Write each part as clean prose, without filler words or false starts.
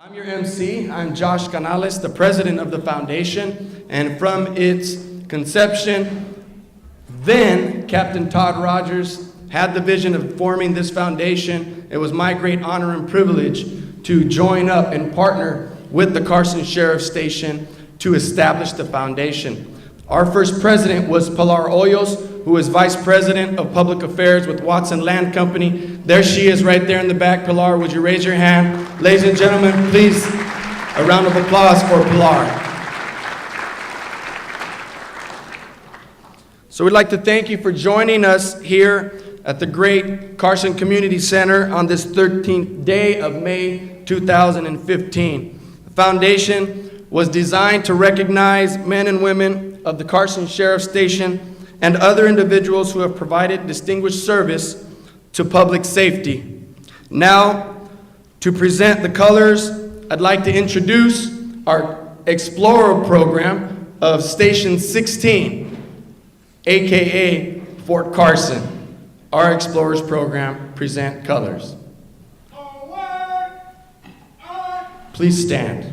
I'm your MC. I'm Josh Canales, the president of the foundation, and from its conception, then Captain Todd Rogers had the vision of forming this foundation. It was my great honor and privilege to join up and partner with the Carson Sheriff Station to establish the foundation. Our first president was Pilar Hoyos, who was Vice President of Public Affairs with Watson Land Company. There she is right there in the back. Pilar, would you raise your hand? Ladies and gentlemen, please, a round of applause for Pilar. So we'd like to thank you for joining us here at the great Carson Community Center on this 13th day of May 2015. The foundation was designed to recognize men and women of the Carson Sheriff Station and other individuals who have provided distinguished service to public safety. Now, to present the colors, I'd like to introduce our Explorer program of Station 16, aka Fort Carson. Our Explorers program present colors. Please stand.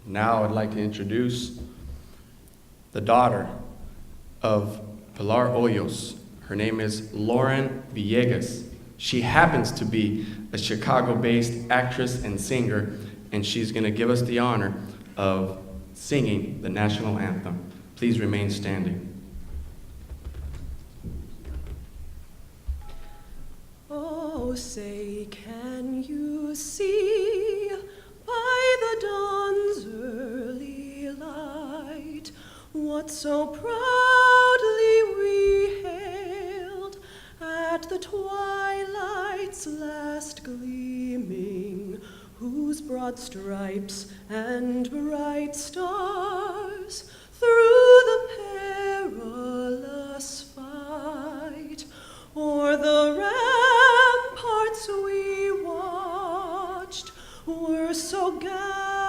Now I'd like to introduce the daughter of Pilar Hoyos. Her name is Lauren Villegas. She happens to be a Chicago-based actress and singer, and she's going to give us the honor of singing the national anthem. Please remain standing. Oh, say, can you see by the dawn's early light what so proudly we hailed at the twilight's last gleaming, whose broad stripes and bright stars through the perilous fight o'er the ramparts we watched were so gallantly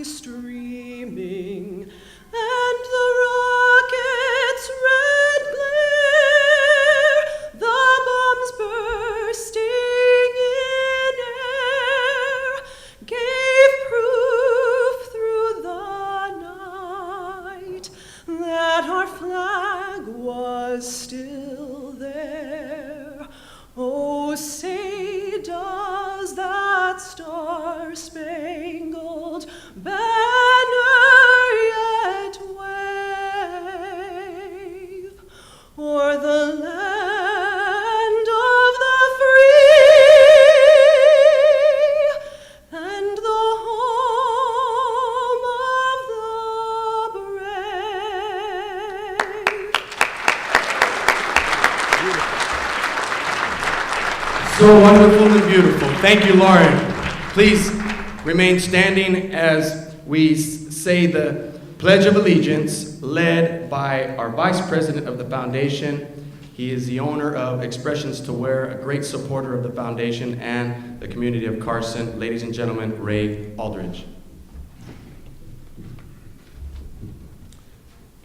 streaming, and the rocket's red glare, the bombs bursting in air, gave proof through the night that our flag was still there. Oh, say, does that star-spangled banner yet wave o'er the land of the free and the home of the brave? So wonderful and beautiful. Thank you, Lauren. Please remain standing as we say the Pledge of Allegiance, led by our Vice President of the Foundation. He is the owner of Expressions to Wear, a great supporter of the Foundation and the community of Carson. Ladies and gentlemen, Ray Aldridge.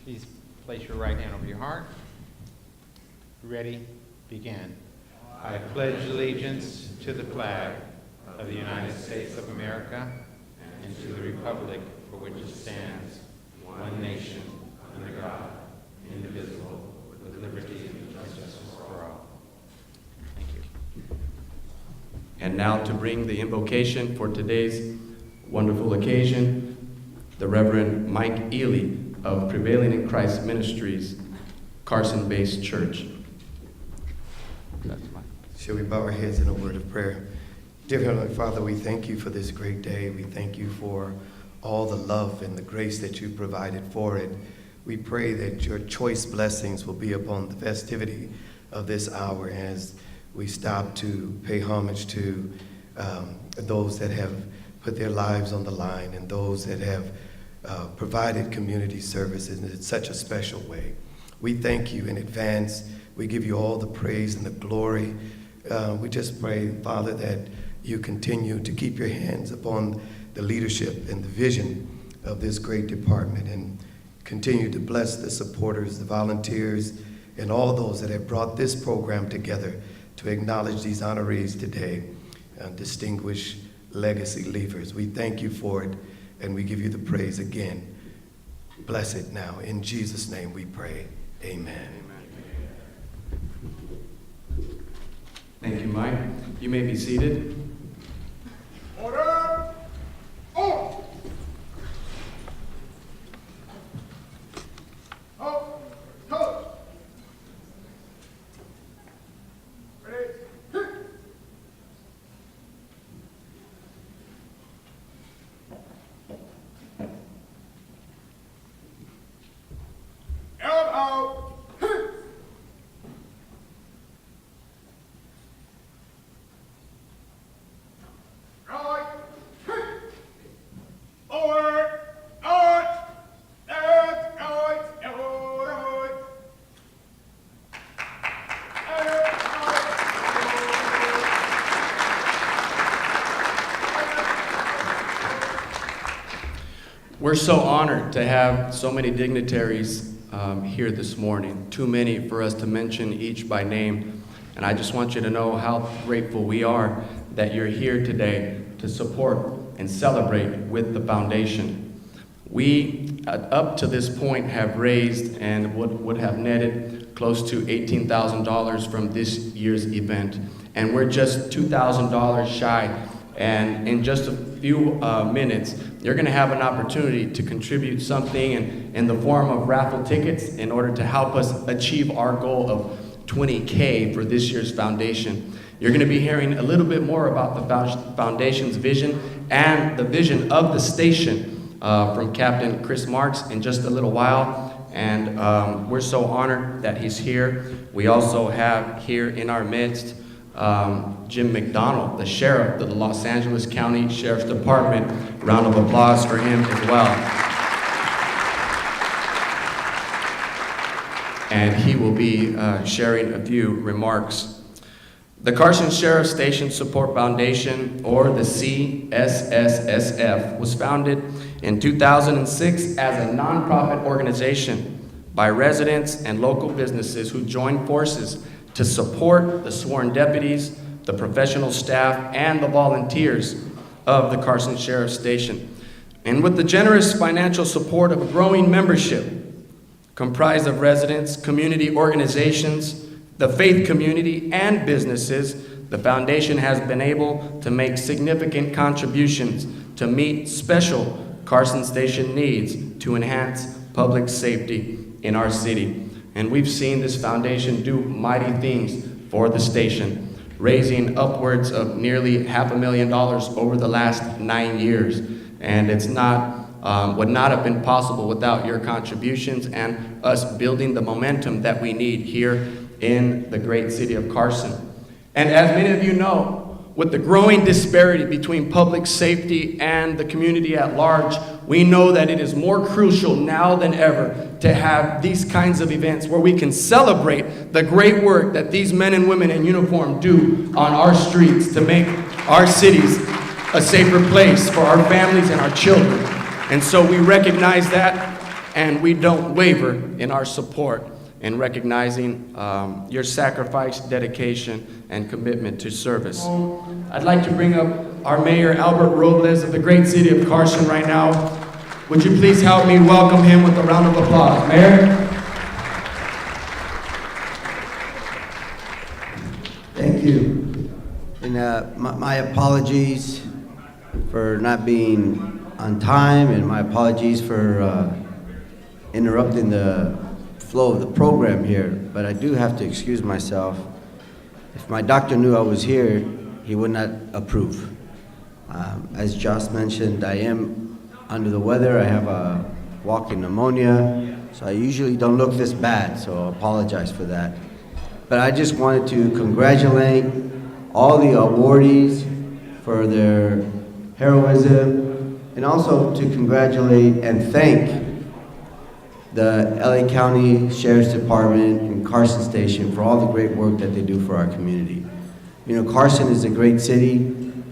Please place your right hand over your heart. Ready? Begin. I pledge allegiance to the flag of the United States of America and to the republic for which it stands, one nation, under God, indivisible, with liberty and justice for all. Thank you. And now to bring the invocation for today's wonderful occasion, the Reverend Mike Ely, of Prevailing in Christ Ministries, Carson-based church. Shall we bow our heads in a word of prayer? Dear Heavenly Father, we thank you for this great day. We thank you for all the love and the grace that you provided for it. We pray that your choice blessings will be upon the festivity of this hour as we stop to pay homage to those that have put their lives on the line and those that have provided community services in such a special way. We thank you in advance. We give you all the praise and the glory. We just pray, Father, that you continue to keep your hands upon the leadership and the vision of this great department, and continue to bless the supporters, the volunteers, and all those that have brought this program together to acknowledge these honorees today, distinguished legacy leavers. We thank you for it, and we give you the praise again. Bless it now. In Jesus' name we pray. Amen. Thank you, Mike. You may be seated. Order! Oh! Oh! Coach! Ready? Hit! Elbow! Hit! Right! Hit! Forward! Out! Left! Right! Elbow! Right! We're so honored to have so many dignitaries here this morning, too many for us to mention each by name. And I just want you to know how grateful we are that you're here today to support and celebrate with the foundation. We, up to this point, have raised and would have netted close to $18,000 from this year's event. And we're just $2,000 shy. And in just a few minutes, you're going to have an opportunity to contribute something in the form of raffle tickets in order to help us achieve our goal of $20K for this year's foundation. You're going to be hearing a little bit more about the foundation's vision and the vision of the station from Captain Chris Marks in just a little while. And we're so honored that he's here. We also have here in our midst Jim McDonald, the sheriff of the Los Angeles County Sheriff's Department. Round of applause for him as well. And he will be sharing a few remarks. The Carson Sheriff Station Support Foundation, or the CSSSF, was founded in 2006 as a nonprofit organization by residents and local businesses who joined forces to support the sworn deputies, the professional staff, and the volunteers of the Carson Sheriff Station. And with the generous financial support of a growing membership comprised of residents, community organizations, the faith community, and businesses, the foundation has been able to make significant contributions to meet special Carson Station needs to enhance public safety in our city. And we've seen this foundation do mighty things for the station, raising upwards of nearly $500,000 over the last 9 years. And it's would not have been possible without your contributions and us building the momentum that we need here in the great city of Carson. And as many of you know, with the growing disparity between public safety and the community at large, we know that it is more crucial now than ever to have these kinds of events where we can celebrate the great work that these men and women in uniform do on our streets to make our cities a safer place for our families and our children. And so we recognize that, and we don't waver in our support in recognizing your sacrifice, dedication, and commitment to service. I'd like to bring up our Mayor, Albert Robles of the great city of Carson right now. Would you please help me welcome him with a round of applause? Mayor? Thank you. And my apologies for not being on time, and my apologies for interrupting the flow of the program here, but I do have to excuse myself. If my doctor knew I was here, he would not approve. As Josh mentioned, I am under the weather. I have a walking pneumonia, so I usually don't look this bad, so I apologize for that. But I just wanted to congratulate all the awardees for their heroism, and also to congratulate and thank the LA County Sheriff's Department and Carson Station for all the great work that they do for our community. You know, Carson is a great city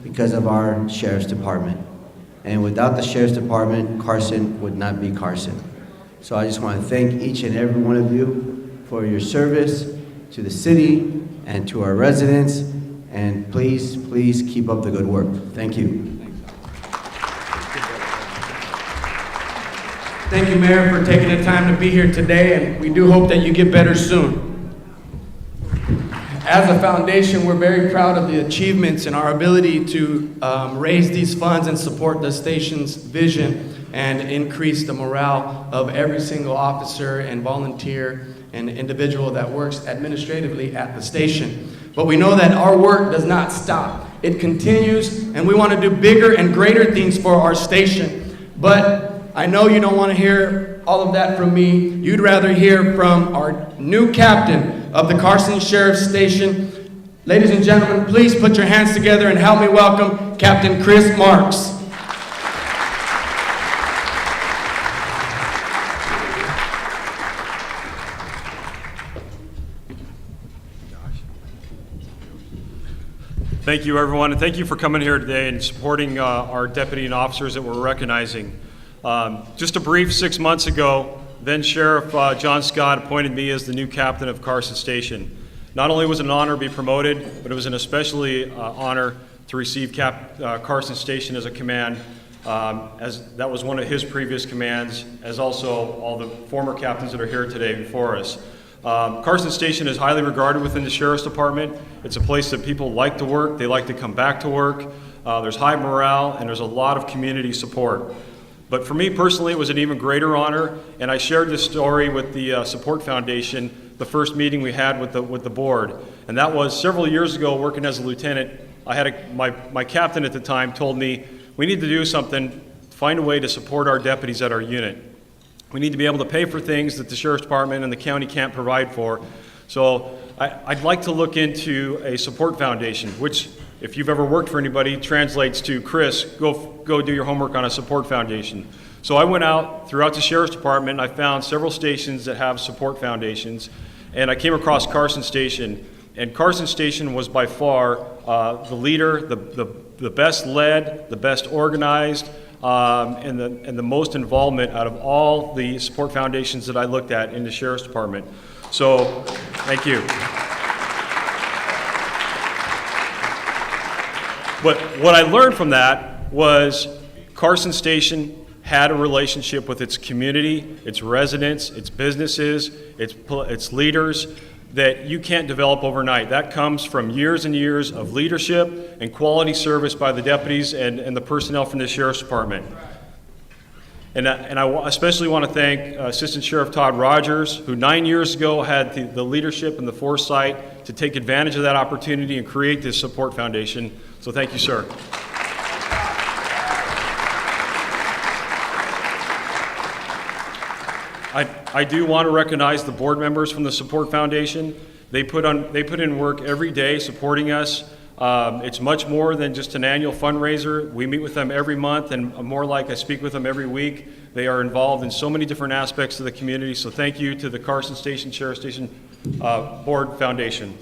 because of our Sheriff's Department. And without the Sheriff's Department, Carson would not be Carson. So I just want to thank each and every one of you for your service to the city and to our residents. And please, please keep up the good work. Thank you. Thank you, Mayor, for taking the time to be here today, and we do hope that you get better soon. As a foundation, we're very proud of the achievements and our ability to raise these funds and support the station's vision and increase the morale of every single officer and volunteer and individual that works administratively at the station. But we know that our work does not stop. It continues, and we want to do bigger and greater things for our station. But I know you don't want to hear all of that from me. You'd rather hear from our new captain of the Carson Sheriff's Station. Ladies and gentlemen, please put your hands together and help me welcome Captain Chris Marks. Thank you, everyone, and thank you for coming here today and supporting our deputy and officers that we're recognizing. Just a brief 6 months ago, then Sheriff John Scott appointed me as the new captain of Carson Station. Not only was it an honor to be promoted, but it was an especially honor to receive Carson Station as a command, as that was one of his previous commands, as also all the former captains that are here today before us. Carson Station is highly regarded within the Sheriff's Department. It's a place that people like to work, they like to come back to work. There's high morale, and there's a lot of community support. But for me personally, it was an even greater honor, and I shared this story with the Support Foundation, the first meeting we had with the board. And that was several years ago, working as a lieutenant. I had my captain at the time told me, we need to do something, find a way to support our deputies at our unit. We need to be able to pay for things that the Sheriff's Department and the county can't provide for. So I'd like to look into a support foundation, which, if you've ever worked for anybody, translates to, Chris, go do your homework on a support foundation. So I went out throughout the Sheriff's Department. I found several stations that have support foundations, and I came across Carson Station. And Carson Station was by far the leader, the best led, the best organized, and the most involvement out of all the support foundations that I looked at in the Sheriff's Department. So, thank you. But what I learned from that was Carson Station had a relationship with its community, its residents, its businesses, its leaders that you can't develop overnight. That comes from years and years of leadership and quality service by the deputies and the personnel from the Sheriff's Department. And I especially want to thank Assistant Sheriff Todd Rogers, who 9 years ago had the leadership and the foresight to take advantage of that opportunity and create this support foundation. So thank you, sir. I do want to recognize the board members from the Support Foundation. They put in work every day supporting us. It's much more than just an annual fundraiser. We meet with them every month, and more like I speak with them every week. They are involved in so many different aspects of the community, so thank you to the Carson Station Sheriff Station Board Foundation.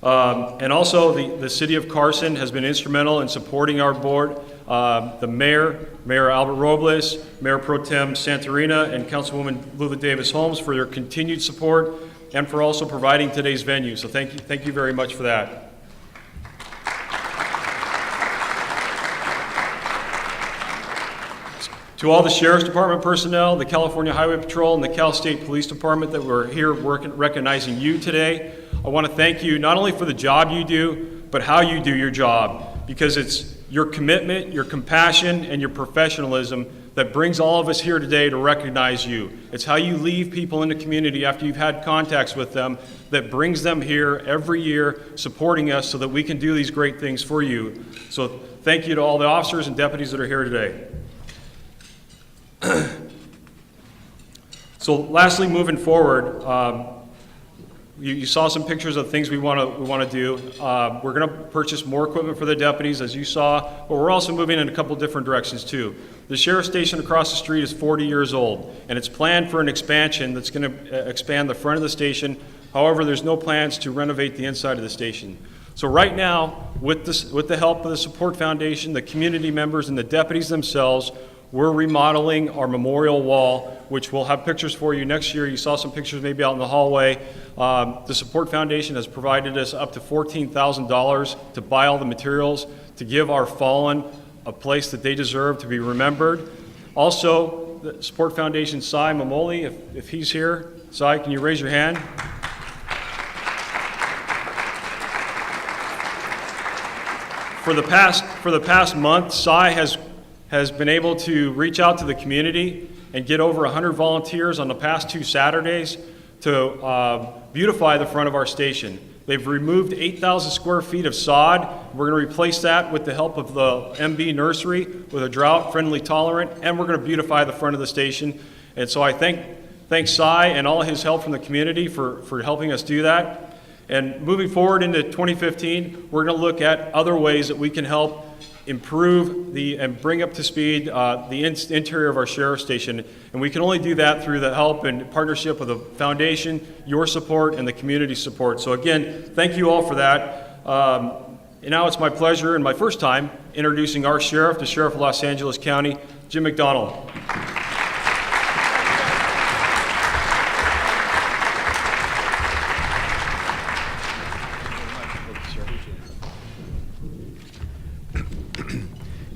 And also the City of Carson has been instrumental in supporting our board. The Mayor Albert Robles, Mayor Pro Tem Santorina, and Councilwoman Lula Davis Holmes for their continued support and for also providing today's venue. So thank you very much for that. To all the Sheriff's Department personnel, the California Highway Patrol, and the Cal State Police Department that were here recognizing you today, I want to thank you not only for the job you do, but how you do your job, because it's your commitment, your compassion, and your professionalism that brings all of us here today to recognize you. It's how you leave people in the community after you've had contacts with them that brings them here every year supporting us so that we can do these great things for you. So thank you to all the officers and deputies that are here today. So lastly, moving forward, you saw some pictures of things we want to do. We're going to purchase more equipment for the deputies, as you saw, but we're also moving in a couple different directions too. The sheriff's station across the street is 40 years old, and it's planned for an expansion that's going to expand the front of the station. However, there's no plans to renovate the inside of the station. So right now, with the help of the Support Foundation, the community members, and the deputies themselves, we're remodeling our memorial wall, which we'll have pictures for you next year. You saw some pictures maybe out in the hallway. The Support Foundation has provided us up to $14,000 to buy all the materials to give our fallen a place that they deserve to be remembered. Also, the Support Foundation, Cy Mamoli, if he's here. Cy, can you raise your hand? For the past month, Cy has been able to reach out to the community and get over 100 volunteers on the past 2 Saturdays to beautify the front of our station. They've removed 8,000 square feet of sod. We're going to replace that with the help of the MB nursery with a drought-friendly tolerant, and we're going to beautify the front of the station. And so I thank Cy and all his help from the community for helping us do that. And moving forward into 2015, we're going to look at other ways that we can help improve and bring up to speed the interior of our sheriff's station. And we can only do that through the help and partnership of the foundation, your support, and the community support. So again, thank you all for that. And now it's my pleasure and my first time introducing our sheriff, the Sheriff of Los Angeles County, Jim McDonald.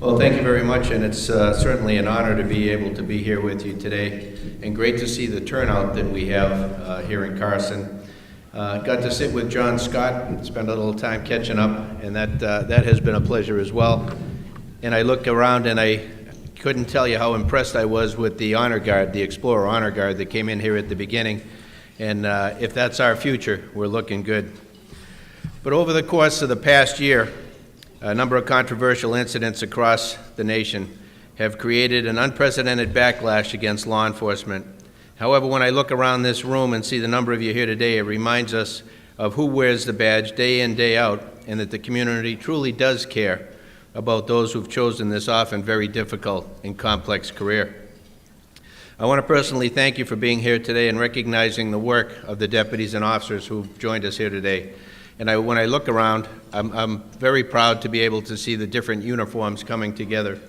Well, thank you very much, and it's certainly an honor to be able to be here with you today, and great to see the turnout that we have here in Carson. Got to sit with John Scott and spend a little time catching up, and that has been a pleasure as well. And I look around and I couldn't tell you how impressed I was with the Honor Guard, the Explorer Honor Guard that came in here at the beginning. And if that's our future, we're looking good. But over the course of the past year, a number of controversial incidents across the nation have created an unprecedented backlash against law enforcement. However, when I look around this room and see the number of you here today, it reminds us of who wears the badge day in, day out, and that the community truly does care about those who've chosen this often very difficult and complex career. I want to personally thank you for being here today and recognizing the work of the deputies and officers who've joined us here today. And when I look around, I'm very proud to be able to see the different uniforms coming together.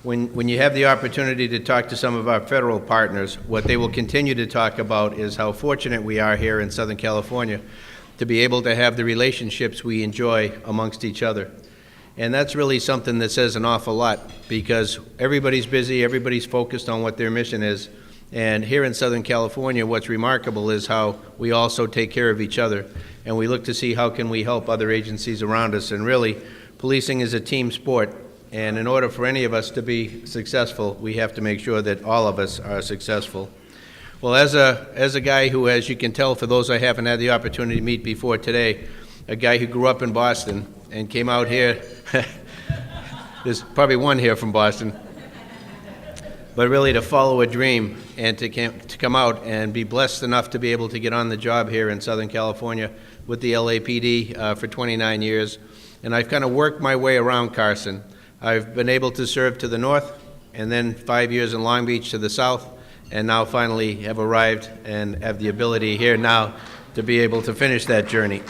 When you have the opportunity to talk to some of our federal partners, what they will continue to talk about is how fortunate we are here in Southern California to be able to have the relationships we enjoy amongst each other. And that's really something that says an awful lot, because everybody's busy, everybody's focused on what their mission is. And here in Southern California, what's remarkable is how we also take care of each other. And we look to see how can we help other agencies around us. And really, policing is a team sport. And in order for any of us to be successful, we have to make sure that all of us are successful. Well, as a guy who, as you can tell, for those I haven't had the opportunity to meet before today, a guy who grew up in Boston and came out here, there's probably one here from Boston, but really to follow a dream and to come out and be blessed enough to be able to get on the job here in Southern California with the LAPD for 29 years. And I've kind of worked my way around Carson. I've been able to serve to the north, and then 5 years in Long Beach to the south, and now finally have arrived and have the ability here now to be able to finish that journey.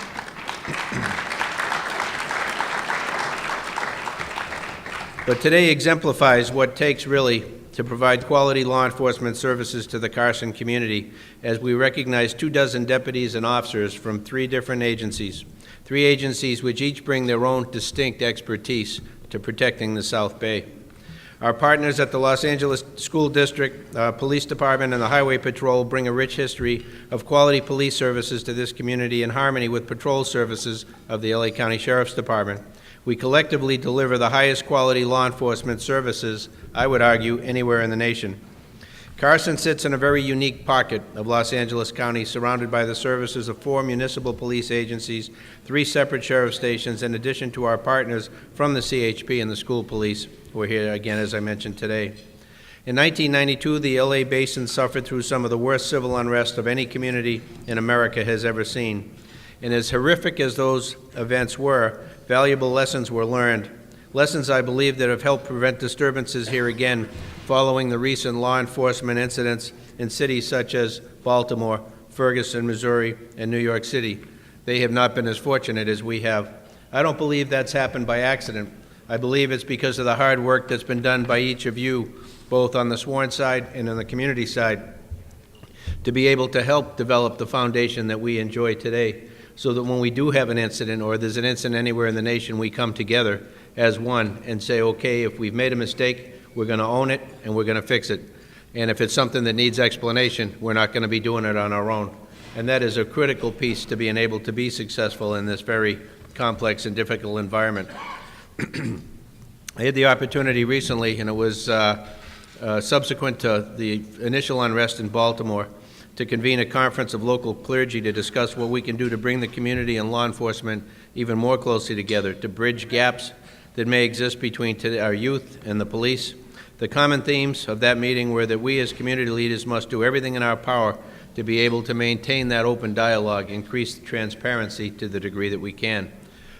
But today exemplifies what it takes really to provide quality law enforcement services to the Carson community, as we recognize 24 deputies and officers from 3 different agencies, 3 agencies which each bring their own distinct expertise to protecting the South Bay. Our partners at the Los Angeles School District, Police Department, and the Highway Patrol bring a rich history of quality police services to this community in harmony with patrol services of the LA County Sheriff's Department. We collectively deliver the highest quality law enforcement services, I would argue, anywhere in the nation. Carson sits in a very unique pocket of Los Angeles County, surrounded by the services of 4 municipal police agencies, 3 separate sheriff stations, in addition to our partners from the CHP and the school police, who are here again, as I mentioned today. In 1992, the LA Basin suffered through some of the worst civil unrest of any community in America has ever seen. And as horrific as those events were, valuable lessons were learned. Lessons, I believe, that have helped prevent disturbances here again following the recent law enforcement incidents in cities such as Baltimore, Ferguson, Missouri, and New York City. They have not been as fortunate as we have. I don't believe that's happened by accident. I believe it's because of the hard work that's been done by each of you, both on the sworn side and on the community side, to be able to help develop the foundation that we enjoy today, so that when we do have an incident or there's an incident anywhere in the nation, we come together as one and say, okay, if we've made a mistake, we're going to own it and we're going to fix it. And if it's something that needs explanation, we're not going to be doing it on our own. And that is a critical piece to being able to be successful in this very complex and difficult environment. I had the opportunity recently, and it was subsequent to the initial unrest in Baltimore, to convene a conference of local clergy to discuss what we can do to bring the community and law enforcement even more closely together, to bridge gaps that may exist between our youth and the police. The common themes of that meeting were that we as community leaders must do everything in our power to be able to maintain that open dialogue, increase transparency to the degree that we can.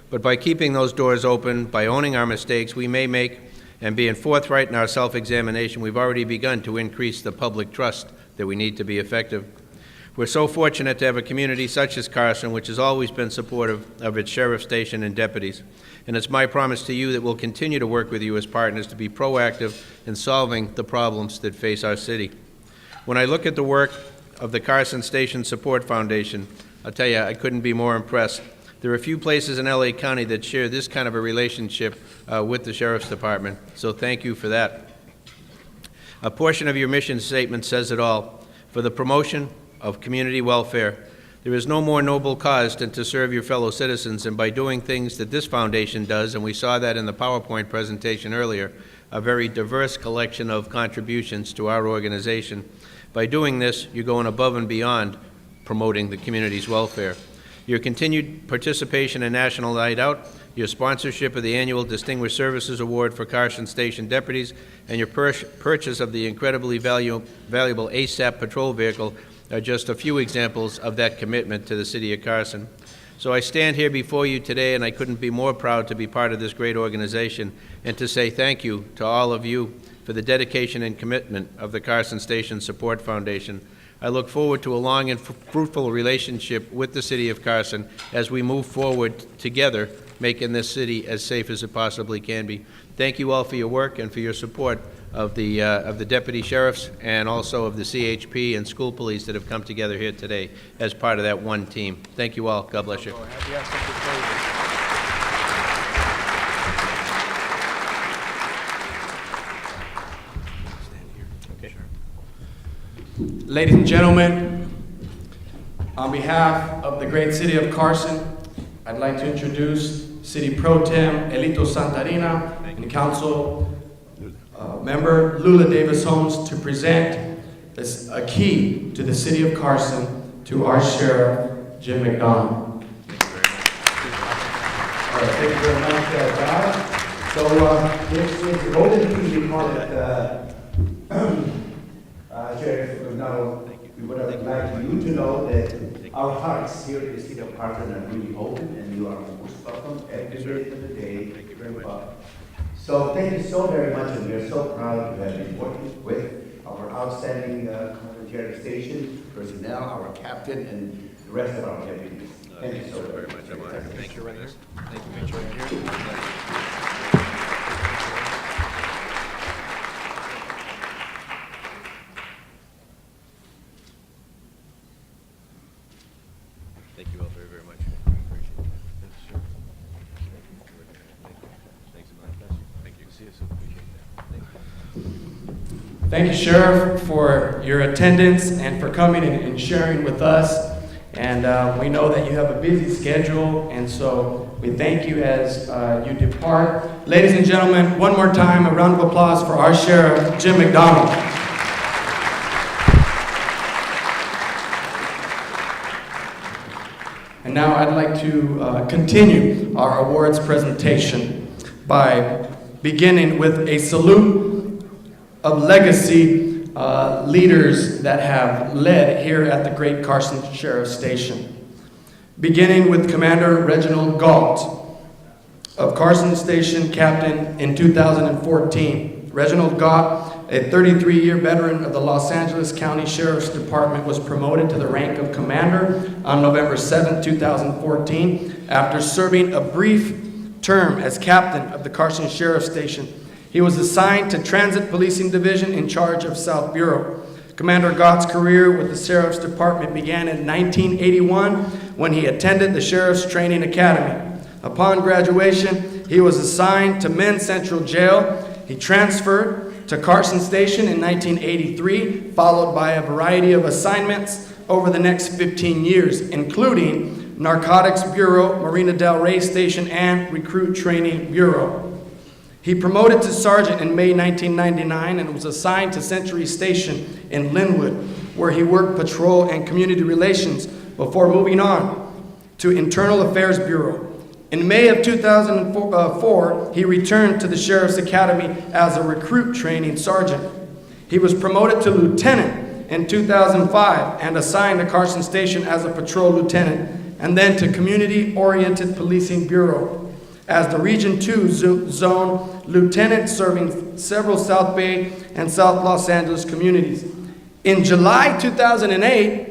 But by keeping those doors open, by owning our mistakes we may make, and being forthright in our self-examination, we've already begun to increase the public trust that we need to be effective. We're so fortunate to have a community such as Carson, which has always been supportive of its sheriff station and deputies. And it's my promise to you that we'll continue to work with you as partners to be proactive in solving the problems that face our city. When I look at the work of the Carson Station Support Foundation, I'll tell you, I couldn't be more impressed. There are a few places in LA County that share this kind of a relationship with the Sheriff's Department, so thank you for that. A portion of your mission statement says it all: for the promotion of community welfare. There is no more noble cause than to serve your fellow citizens, and by doing things that this foundation does, and we saw that in the PowerPoint presentation earlier, a very diverse collection of contributions to our organization. By doing this, you're going above and beyond promoting the community's welfare. Your continued participation in National Night Out, your sponsorship of the annual Distinguished Services Award for Carson Station Deputies, and your purchase of the incredibly valuable ASAP patrol vehicle are just a few examples of that commitment to the City of Carson. So I stand here before you today, and I couldn't be more proud to be part of this great organization and to say thank you to all of you for the dedication and commitment of the Carson Station Support Foundation. I look forward to a long and fruitful relationship with the City of Carson as we move forward together, making this city as safe as it possibly can be. Thank you all for your work and for your support of the deputy sheriffs and also of the CHP and school police that have come together here today as part of that one team. Thank you all. God bless you. Ladies and gentlemen, on behalf of the great city of Carson, I'd like to introduce City Pro Tem Elito Santarina and Council Member Lula Davis Holmes to present a key to the city of Carson to our Sheriff, Jim McDonald. All right, thank you very much, Guy. So, this is the golden key, we call it, Sheriff McDonald. We would like you to know that our hearts here in the city of Carson are really open, and you are most welcome every minute of the day. Thank you very much. So thank you so very much, and we are so proud to have been working with our outstanding Carson Station personnel, our captain, and the rest of our deputies. Thank you so very much. Thank you right here. Thank you, Mitch, right here. Thank you all very, very much. Appreciate it. Sure. Thanks a lot. Thank you. See you soon. Appreciate that. Thank you. Thank you, Sheriff, for your attendance and for coming and sharing with us. And we know that you have a busy schedule, and so we thank you as you depart. Ladies and gentlemen, one more time, a round of applause for our Sheriff, Jim McDonald. And now I'd like to continue our awards presentation by beginning with a salute of legacy leaders that have led here at the Great Carson Sheriff's Station. Beginning with Commander Reginald Galt of Carson Station, Captain in 2014. Reginald Galt, a 33-year veteran of the Los Angeles County Sheriff's Department, was promoted to the rank of Commander on November 7, 2014, after serving a brief term as Captain of the Carson Sheriff's Station. He was assigned to Transit Policing Division in charge of South Bureau. Commander Gott's career with the Sheriff's Department began in 1981 when he attended the Sheriff's Training Academy. Upon graduation, he was assigned to Men's Central Jail. He transferred to Carson Station in 1983, followed by a variety of assignments over the next 15 years, including Narcotics Bureau, Marina Del Rey Station, and Recruit Training Bureau. He promoted to sergeant in May 1999 and was assigned to Century Station in Linwood, where he worked patrol and community relations before moving on to Internal Affairs Bureau. In May of 2004, he returned to the Sheriff's Academy as a recruit training sergeant. He was promoted to lieutenant in 2005 and assigned to Carson Station as a patrol lieutenant, and then to Community-Oriented Policing Bureau as the Region 2 Zone Lieutenant, serving several South Bay and South Los Angeles communities. In July 2008,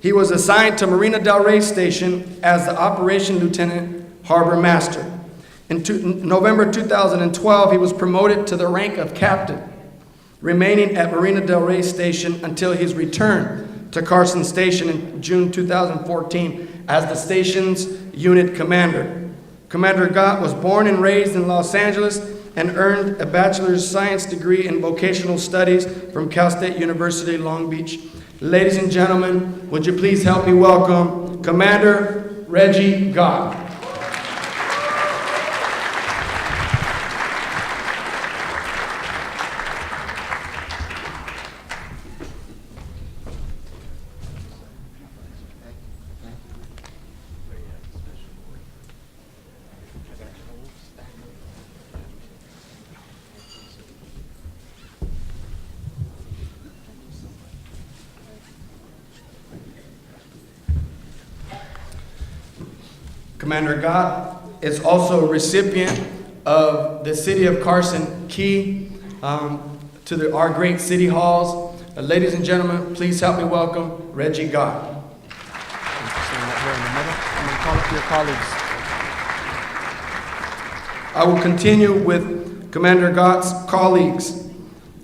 he was assigned to Marina Del Rey Station as the Operation Lieutenant Harbor Master. In November 2012, he was promoted to the rank of Captain, remaining at Marina Del Rey Station until his return to Carson Station in June 2014 as the station's unit commander. Commander Gott was born and raised in Los Angeles and earned a bachelor's of science degree in vocational studies from Cal State University, Long Beach. Ladies and gentlemen, would you please help me welcome Commander Reggie Gott. Commander Gott is also a recipient of the City of Carson Key to our great city halls. Ladies and gentlemen, please help me welcome Reggie Gott. I will continue with Commander Gott's colleagues.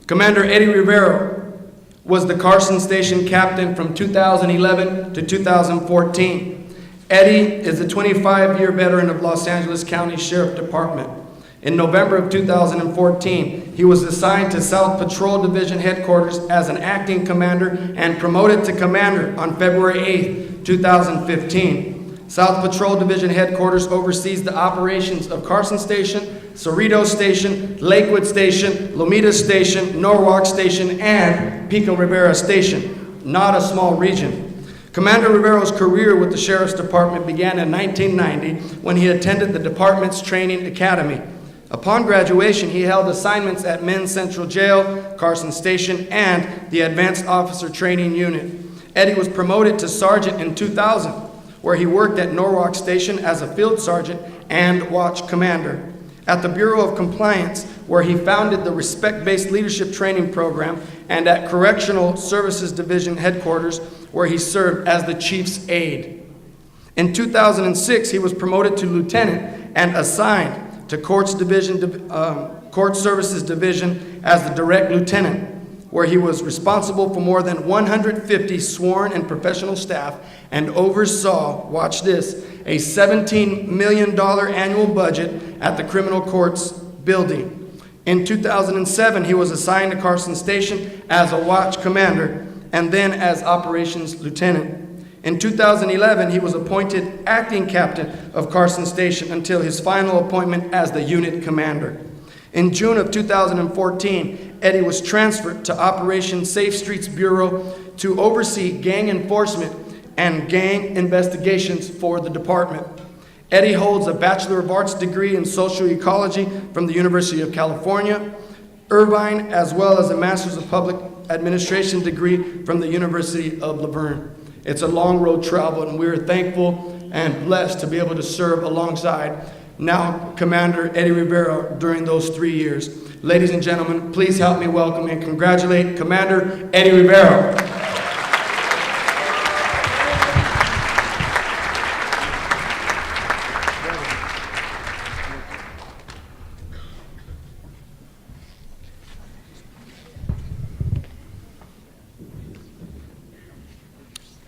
Commander Eddie Rivero was the Carson Station Captain from 2011 to 2014. Eddie is a 25-year veteran of Los Angeles County Sheriff Department. In November of 2014, he was assigned to South Patrol Division Headquarters as an acting commander and promoted to commander on February 8, 2015. South Patrol Division Headquarters oversees the operations of Carson Station, Cerritos Station, Lakewood Station, Lomita Station, Norwalk Station, and Pico Rivera Station, not a small region. Commander Rivero's career with the Sheriff's Department began in 1990 when he attended the department's training academy. Upon graduation, he held assignments at Men's Central Jail, Carson Station, and the Advanced Officer Training Unit. Eddie was promoted to sergeant in 2000, where he worked at Norwalk Station as a field sergeant and watch commander. At the Bureau of Compliance, where he founded the Respect-Based Leadership Training Program, and at Correctional Services Division Headquarters, where he served as the chief's aide. In 2006, he was promoted to lieutenant and assigned to Court Services Division as the direct lieutenant, where he was responsible for more than 150 sworn and professional staff and oversaw, watch this, a $17 million annual budget at the Criminal Courts building. In 2007, he was assigned to Carson Station as a watch commander and then as operations lieutenant. In 2011, he was appointed acting captain of Carson Station until his final appointment as the unit commander. In June of 2014, Eddie was transferred to Operation Safe Streets Bureau to oversee gang enforcement and gang investigations for the department. Eddie holds a Bachelor of Arts degree in social ecology from the University of California, Irvine, as well as a Master's of Public Administration degree from the University of Laverne. It's a long road traveled, and we are thankful and blessed to be able to serve alongside now Commander Eddie Rivera during those 3 years. Ladies and gentlemen, please help me welcome and congratulate Commander Eddie Rivera.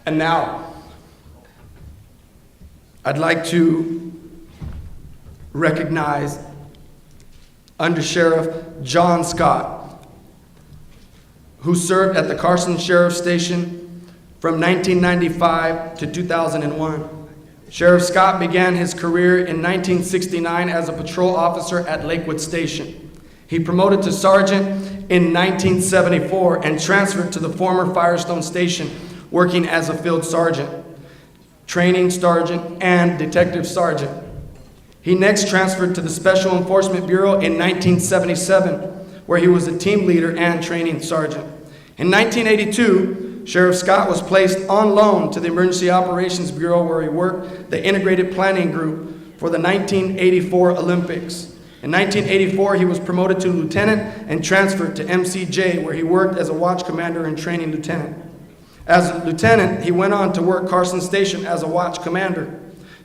And now, I'd like to recognize Under Sheriff John Scott, who served at the Carson Sheriff Station from 1995 to 2001. Sheriff Scott began his career in 1969 as a patrol officer at Lakewood Station. He promoted to sergeant in 1974 and transferred to the former Firestone Station, working as a field sergeant, training sergeant, and detective sergeant. He next transferred to the Special Enforcement Bureau in 1977, where he was a team leader and training sergeant. In 1982, Sheriff Scott was placed on loan to the Emergency Operations Bureau, where he worked the Integrated Planning Group for the 1984 Olympics. In 1984, he was promoted to lieutenant and transferred to MCJ, where he worked as a watch commander and training lieutenant. As a lieutenant, he went on to work Carson Station as a watch commander,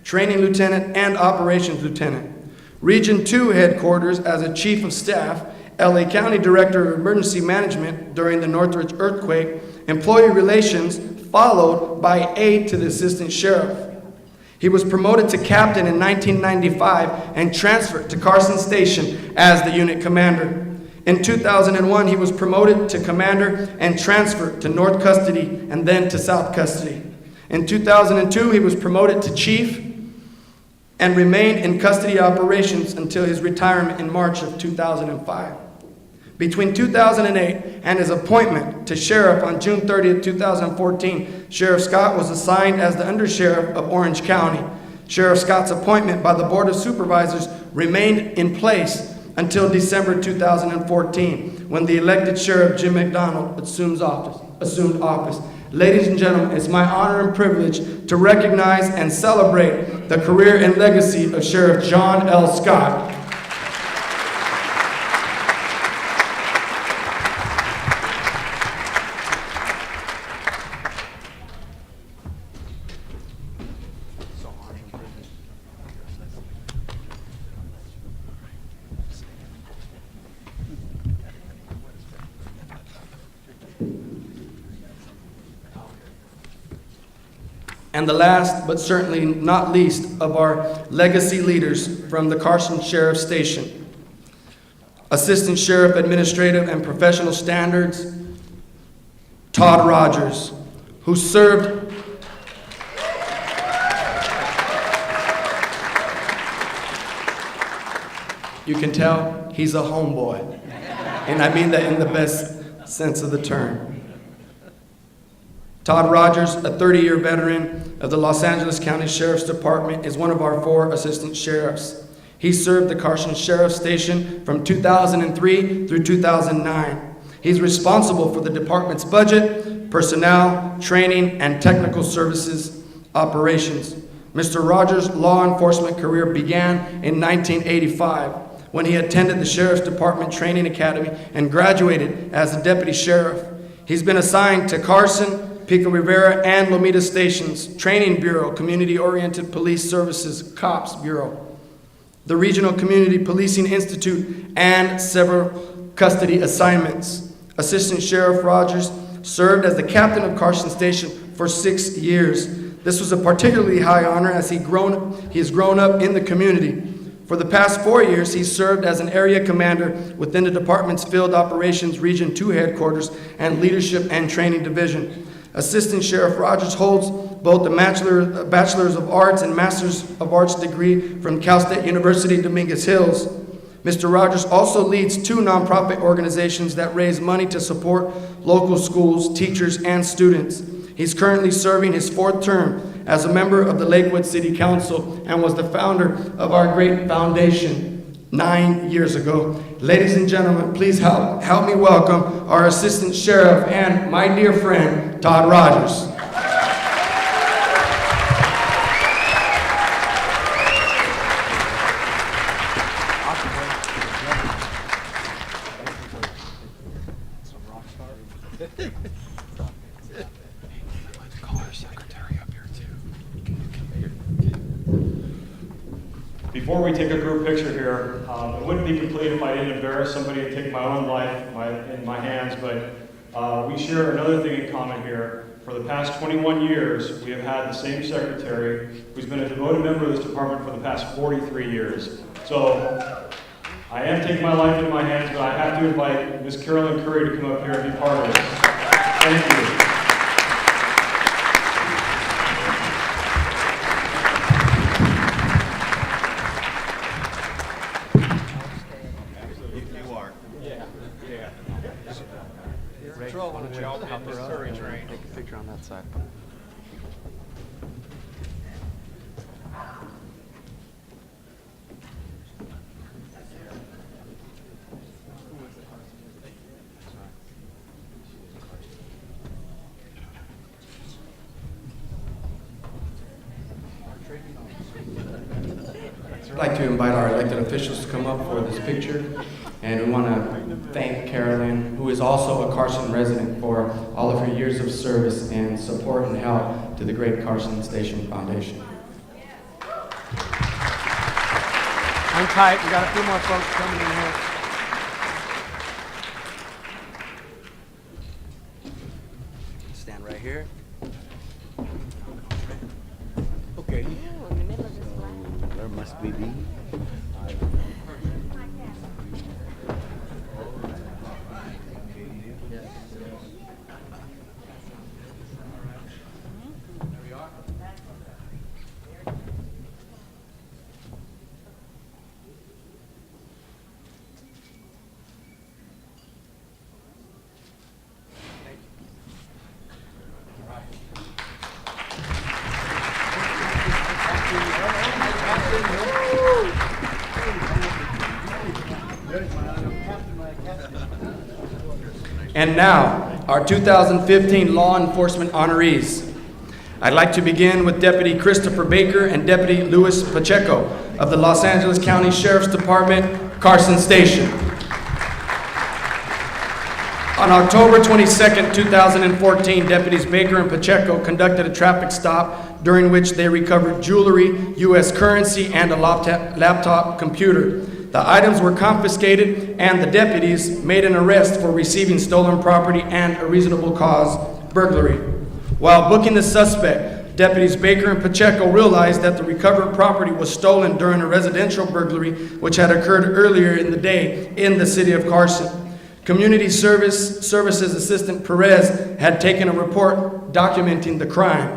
training lieutenant, and operations lieutenant. Region 2 headquarters as a chief of staff, LA County Director of Emergency Management during the Northridge earthquake, employee relations, followed by aide to the assistant sheriff. He was promoted to captain in 1995 and transferred to Carson Station as the unit commander. In 2001, he was promoted to commander and transferred to North Custody and then to South Custody. In 2002, he was promoted to chief and remained in custody operations until his retirement in March of 2005. Between 2008 and his appointment to sheriff on June 30, 2014, Sheriff Scott was assigned as the undersheriff of Orange County. Sheriff Scott's appointment by the Board of Supervisors remained in place until December 2014, when the elected Sheriff Jim McDonald assumed office. Ladies and gentlemen, it's my honor and privilege to recognize and celebrate the career and legacy of Sheriff John L. Scott. And the last, but certainly not least, of our legacy leaders from the Carson Sheriff Station, Assistant Sheriff Administrative and Professional Standards, Todd Rogers, who served you can tell he's a homeboy, and I mean that in the best sense of the term. Todd Rogers, a 30-year veteran of the Los Angeles County Sheriff's Department, is one of our 4 assistant sheriffs. He served the Carson Sheriff Station from 2003 through 2009. He's responsible for the department's budget, personnel, training, and technical services operations. Mr. Rogers' law enforcement career began in 1985 when he attended the Sheriff's Department Training Academy and graduated as a deputy sheriff. He's been assigned to Carson, Pico Rivera, and Lomita Stations, Training Bureau, Community-Oriented Police Services, COPS Bureau, the Regional Community Policing Institute, and several custody assignments. Assistant Sheriff Rogers served as the captain of Carson Station for 6 years. This was a particularly high honor as he has grown up in the community. For the past 4 years, he served as an area commander within the department's Field Operations Region 2 headquarters and Leadership and Training Division. Assistant Sheriff Rogers holds both the Bachelor's of Arts and Master's of Arts degree from Cal State University, Dominguez Hills. Mr. Rogers also leads 2 nonprofit organizations that raise money to support local schools, teachers, and students. He's currently serving his 4th term as a member of the Lakewood City Council and was the founder of our great foundation 9 years ago. Ladies and gentlemen, please help me welcome our Assistant Sheriff and my dear friend, Todd Rogers. Before we take a group picture here, it wouldn't be complete if I didn't embarrass somebody and take my own life in my hands, but we share another thing in common here. For the past 21 years, we have had the same secretary who's been a devoted member of this department for the past 43 years. So I am taking my life in my hands, but I have to invite Ms. Carolyn Curry to come up here and be part of this. Thank you. I'd like to invite our elected officials to come up for this picture. And we want to thank Carolyn, who is also a Carson resident, for all of her years of service and support and help to the great Carson Station Foundation. Hang tight, we got a few more folks coming in here. Stand right here. Okay. Where must we be? And now, our 2015 Law Enforcement honorees. I'd like to begin with Deputy Christopher Baker and Deputy Luis Pacheco of the Los Angeles County Sheriff's Department, Carson Station. On October 22nd, 2014, Deputies Baker and Pacheco conducted a traffic stop during which they recovered jewelry, U.S. currency, and a laptop computer. The items were confiscated, and the deputies made an arrest for receiving stolen property and a reasonable cause burglary. While booking the suspect, Deputies Baker and Pacheco realized that the recovered property was stolen during a residential burglary which had occurred earlier in the day in the city of Carson. Community Services Assistant Perez had taken a report documenting the crime.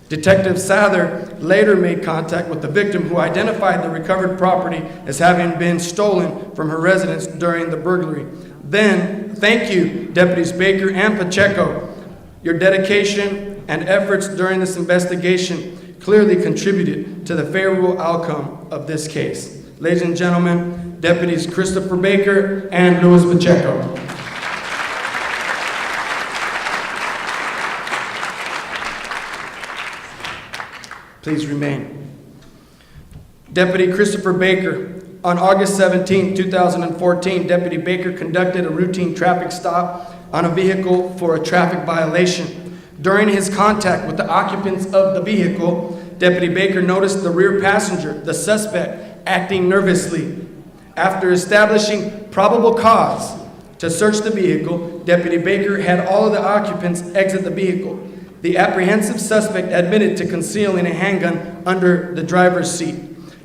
Detective Sather later made contact with the victim, who identified the recovered property as having been stolen from her residence during the burglary. Then, thank you, Deputies Baker and Pacheco. Your dedication and efforts during this investigation clearly contributed to the favorable outcome of this case. Ladies and gentlemen, Deputies Christopher Baker and Luis Pacheco. Please remain. Deputy Christopher Baker. On August 17, 2014, Deputy Baker conducted a routine traffic stop on a vehicle for a traffic violation. During his contact with the occupants of the vehicle, Deputy Baker noticed the rear passenger, the suspect, acting nervously. After establishing probable cause to search the vehicle, Deputy Baker had all of the occupants exit the vehicle. The apprehensive suspect admitted to concealing a handgun under the driver's seat.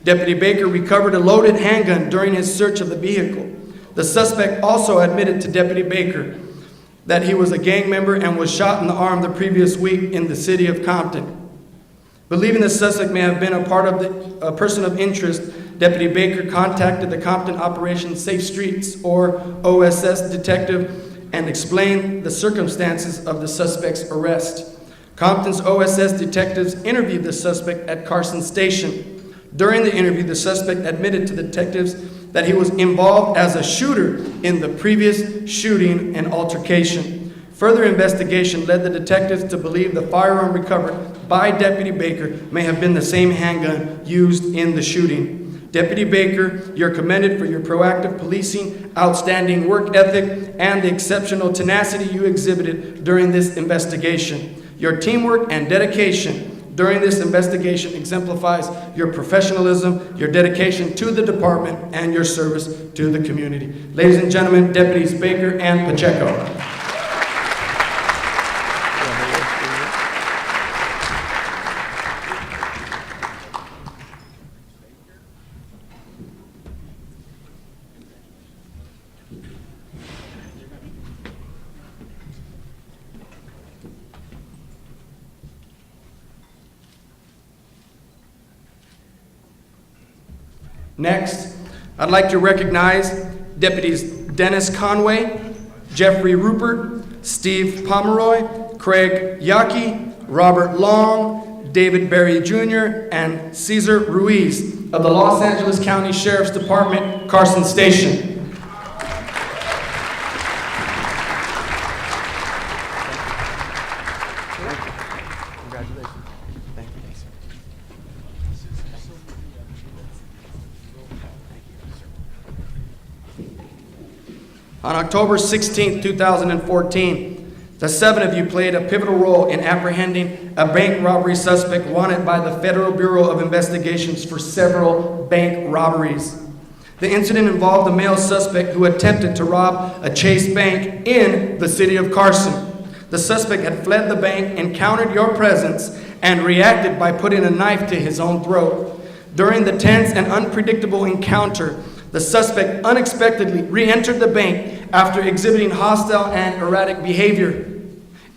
Deputy Baker recovered a loaded handgun during his search of the vehicle. The suspect also admitted to Deputy Baker that he was a gang member and was shot in the arm the previous week in the city of Compton. Believing the suspect may have been a person of interest, Deputy Baker contacted the Compton Operation Safe Streets, or OSS, detective and explained the circumstances of the suspect's arrest. Compton's OSS detectives interviewed the suspect at Carson Station. During the interview, the suspect admitted to the detectives that he was involved as a shooter in the previous shooting and altercation. Further investigation led the detectives to believe the firearm recovered by Deputy Baker may have been the same handgun used in the shooting. Deputy Baker, you're commended for your proactive policing, outstanding work ethic, and the exceptional tenacity you exhibited during this investigation. Your teamwork and dedication during this investigation exemplifies your professionalism, your dedication to the department, and your service to the community. Ladies and gentlemen, Deputies Baker and Pacheco. Next, I'd like to recognize Deputies Dennis Conway, Jeffrey Rupert, Steve Pomeroy, Craig Yaki, Robert Long, David Berry Jr., and Cesar Ruiz of the Los Angeles County Sheriff's Department, Carson Station. On October 16, 2014, the 7 of you played a pivotal role in apprehending a bank robbery suspect wanted by the Federal Bureau of Investigations for several bank robberies. The incident involved a male suspect who attempted to rob a Chase Bank in the city of Carson. The suspect had fled the bank, encountered your presence, and reacted by putting a knife to his own throat. During the tense and unpredictable encounter, the suspect unexpectedly re-entered the bank after exhibiting hostile and erratic behavior.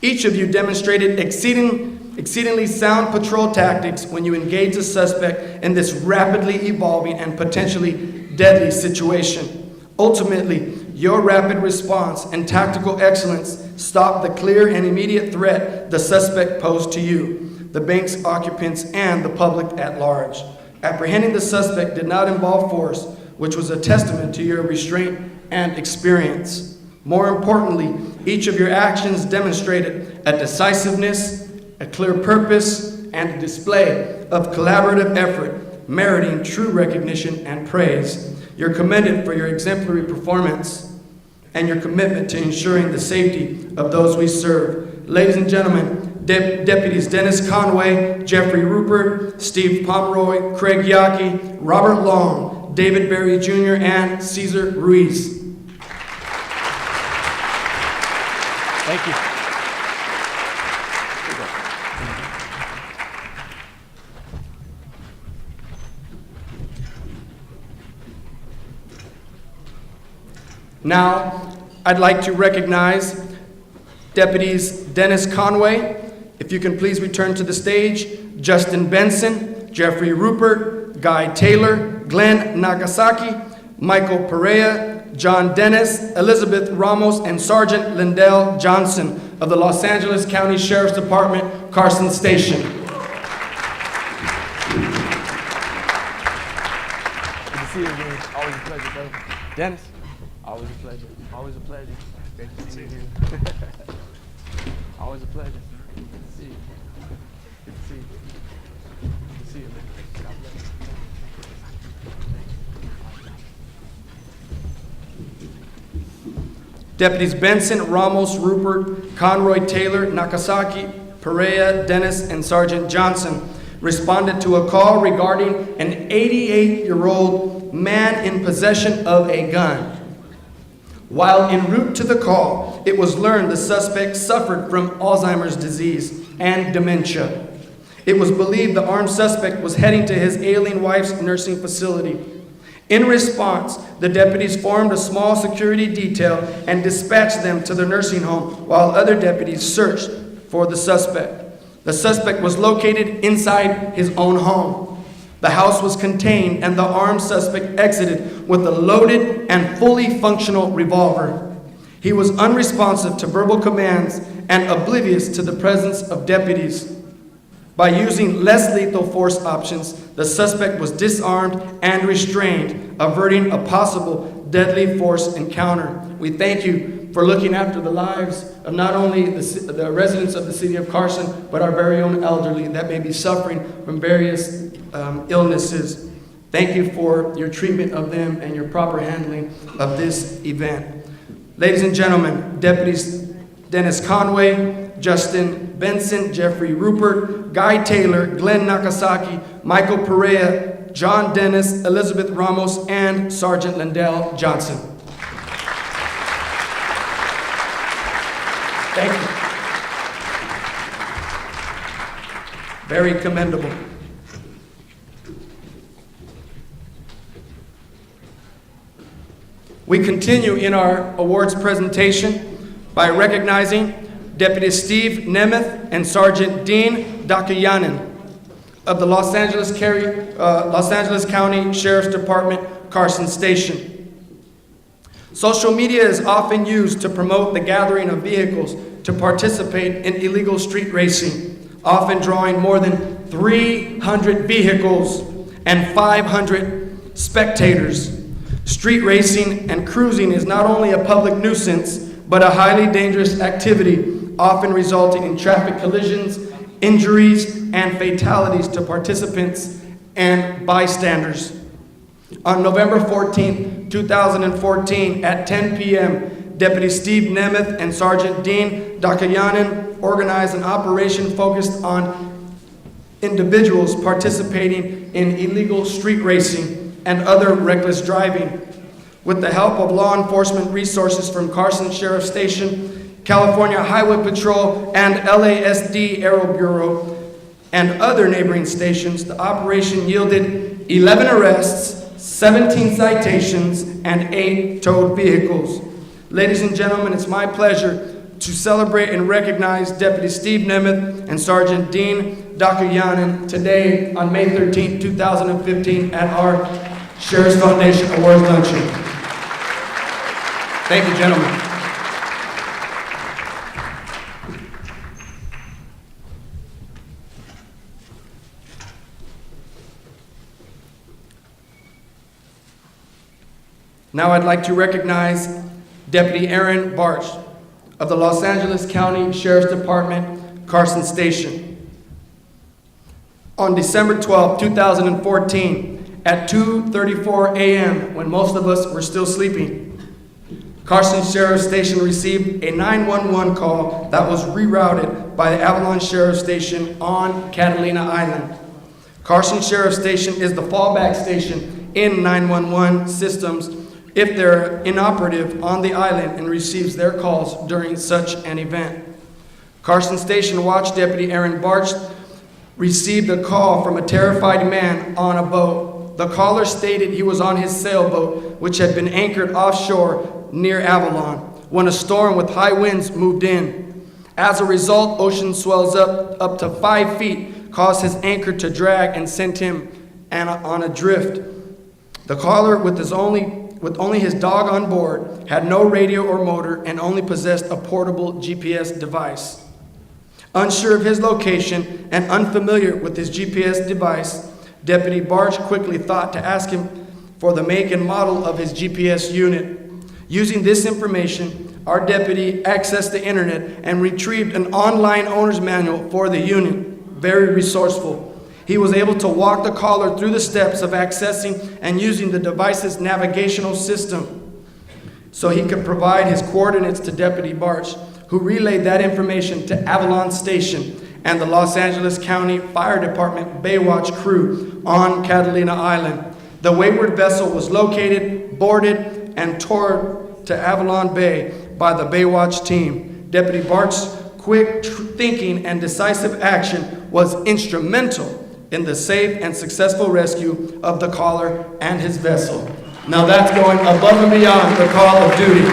Each of you demonstrated exceedingly sound patrol tactics when you engaged the suspect in this rapidly evolving and potentially deadly situation. Ultimately, your rapid response and tactical excellence stopped the clear and immediate threat the suspect posed to you, the bank's occupants, and the public at large. Apprehending the suspect did not involve force, which was a testament to your restraint and experience. More importantly, each of your actions demonstrated a decisiveness, a clear purpose, and a display of collaborative effort, meriting true recognition and praise. You're commended for your exemplary performance and your commitment to ensuring the safety of those we serve. Ladies and gentlemen, Deputies Dennis Conway, Jeffrey Rupert, Steve Pomeroy, Craig Yaki, Robert Long, David Berry Jr., and Cesar Ruiz. Thank you. Now, I'd like to recognize Deputies Dennis Conway. If you can please return to the stage. Justin Benson, Jeffrey Rupert, Guy Taylor, Glenn Nagasaki, Michael Perea, John Dennis, Elizabeth Ramos, and Sergeant Lindell Johnson of the Los Angeles County Sheriff's Department, Carson Station. Good to see you again. Always a pleasure, brother. Dennis, always a pleasure. Always a pleasure. Great to see you again. Always a pleasure. Good to see you. Good to see you. Good to see you, man. God bless you. Deputies Benson, Ramos, Rupert, Conroy, Taylor, Nakasaki, Perea, Dennis, and Sergeant Johnson responded to a call regarding an 88-year-old man in possession of a gun. While en route to the call, it was learned the suspect suffered from Alzheimer's disease and dementia. It was believed the armed suspect was heading to his ailing wife's nursing facility. In response, the deputies formed a small security detail and dispatched them to the nursing home while other deputies searched for the suspect. The suspect was located inside his own home. The house was contained and the armed suspect exited with a loaded and fully functional revolver. He was unresponsive to verbal commands and oblivious to the presence of deputies. By using less lethal force options, the suspect was disarmed and restrained, averting a possible deadly force encounter. We thank you for looking after the lives of not only the residents of the city of Carson, but our very own elderly that may be suffering from various illnesses. Thank you for your treatment of them and your proper handling of this event. Ladies and gentlemen, Deputies Dennis Conway, Justin Benson, Jeffrey Rupert, Guy Taylor, Glenn Nakasaki, Michael Perea, John Dennis, Elizabeth Ramos, and Sergeant Lindell Johnson. Thank you. Very commendable. We continue in our awards presentation by recognizing Deputy Steve Nemeth and Sergeant Dean Dakayanen of the Los Angeles County Sheriff's Department, Carson Station. Social media is often used to promote the gathering of vehicles to participate in illegal street racing, often drawing more than 300 vehicles and 500 spectators. Street racing and cruising is not only a public nuisance, but a highly dangerous activity, often resulting in traffic collisions, injuries, and fatalities to participants and bystanders. On November 14, 2014, at 10 p.m., Deputy Steve Nemeth and Sergeant Dean Dakayanen organized an operation focused on individuals participating in illegal street racing and other reckless driving. With the help of law enforcement resources from Carson Sheriff Station, California Highway Patrol, and LASD Aero Bureau, and other neighboring stations, the operation yielded 11 arrests, 17 citations, and 8 towed vehicles. Ladies and gentlemen, it's my pleasure to celebrate and recognize Deputy Steve Nemeth and Sergeant Dean Dakayanen today on May 13, 2015 at our Sheriff's Foundation Awards Luncheon. Thank you, gentlemen. Now I'd like to recognize Deputy Aaron Barch of the Los Angeles County Sheriff's Department, Carson Station. On December 12, 2014, at 2:34 a.m., when most of us were still sleeping, Carson Sheriff Station received a 911 call that was rerouted by the Avalon Sheriff Station on Catalina Island. Carson Sheriff Station is the fallback station in 911 systems if they're inoperative on the island and receives their calls during such an event. Carson Station Watch Deputy Aaron Barch received a call from a terrified man on a boat. The caller stated he was on his sailboat, which had been anchored offshore near Avalon, when a storm with high winds moved in. As a result, ocean swells up to 5 feet, caused his anchor to drag and sent him on a drift. The caller, with only his dog on board, had no radio or motor and only possessed a portable GPS device. Unsure of his location and unfamiliar with his GPS device, Deputy Barch quickly thought to ask him for the make and model of his GPS unit. Using this information, our deputy accessed the internet and retrieved an online owner's manual for the unit. Very resourceful. He was able to walk the caller through the steps of accessing and using the device's navigational system so he could provide his coordinates to Deputy Barch, who relayed that information to Avalon Station and the Los Angeles County Fire Department Baywatch crew on Catalina Island. The wayward vessel was located, boarded, and towed to Avalon Bay by the Baywatch team. Deputy Barch's quick thinking and decisive action was instrumental in the safe and successful rescue of the caller and his vessel. Now that's going above and beyond the call of duty.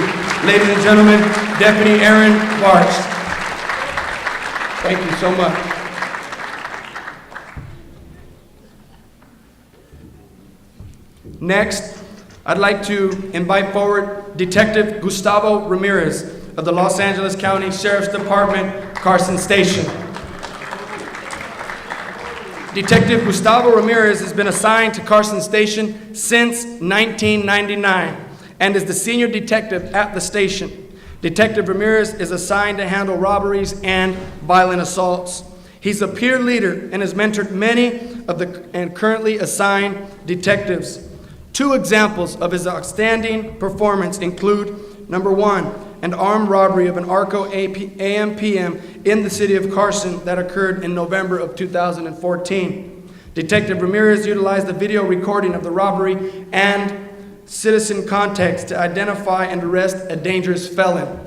Ladies and gentlemen, Deputy Aaron Barch. Thank you so much. Next, I'd like to invite forward Detective Gustavo Ramirez of the Los Angeles County Sheriff's Department, Carson Station. Detective Gustavo Ramirez has been assigned to Carson Station since 1999 and is the senior detective at the station. Detective Ramirez is assigned to handle robberies and violent assaults. He's a peer leader and has mentored many of the currently assigned detectives. Two examples of his outstanding performance include, number one, an armed robbery of an Arco AM/PM in the city of Carson that occurred in November of 2014. Detective Ramirez utilized the video recording of the robbery and citizen context to identify and arrest a dangerous felon.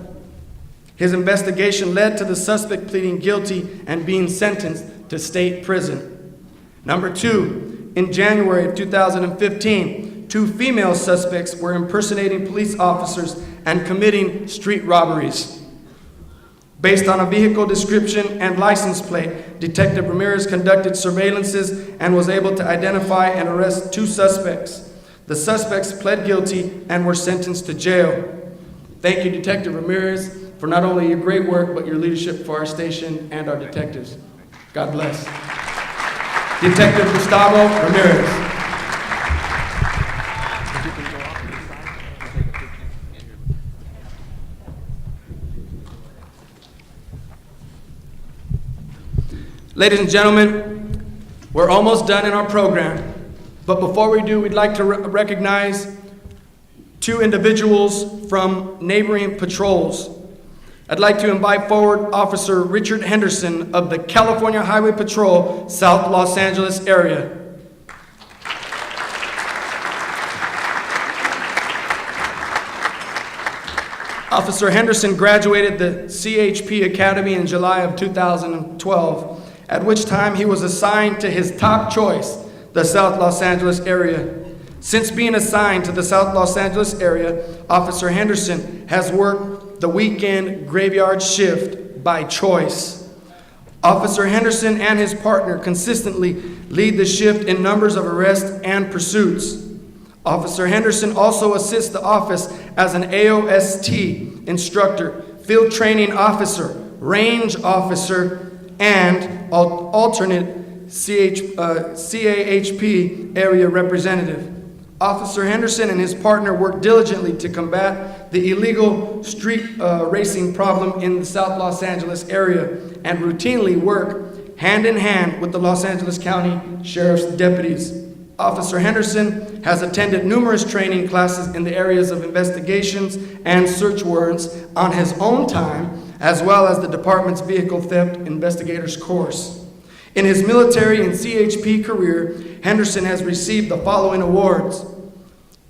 His investigation led to the suspect pleading guilty and being sentenced to state prison. Number two, in January of 2015, two female suspects were impersonating police officers and committing street robberies. Based on a vehicle description and license plate, Detective Ramirez conducted surveillances and was able to identify and arrest two suspects. The suspects pled guilty and were sentenced to jail. Thank you, Detective Ramirez, for not only your great work, but your leadership for our station and our detectives. God bless. Detective Gustavo Ramirez. Ladies and gentlemen, we're almost done in our program, but before we do, we'd like to recognize two individuals from neighboring patrols. I'd like to invite forward Officer Richard Henderson of the California Highway Patrol, South Los Angeles area. Officer Henderson graduated the CHP Academy in July of 2012. At which time he was assigned to his top choice, the South Los Angeles area. Since being assigned to the South Los Angeles area, Officer Henderson has worked the weekend graveyard shift by choice. Officer Henderson and his partner consistently lead the shift in numbers of arrests and pursuits. Officer Henderson also assists the office as an AOST instructor, field training officer, range officer, and alternate CAHP area representative. Officer Henderson and his partner work diligently to combat the illegal street racing problem in the South Los Angeles area and routinely work hand in hand with the Los Angeles County Sheriff's deputies. Officer Henderson has attended numerous training classes in the areas of investigations and search warrants on his own time, as well as the department's vehicle theft investigators course. In his military and CHP career, Henderson has received the following awards: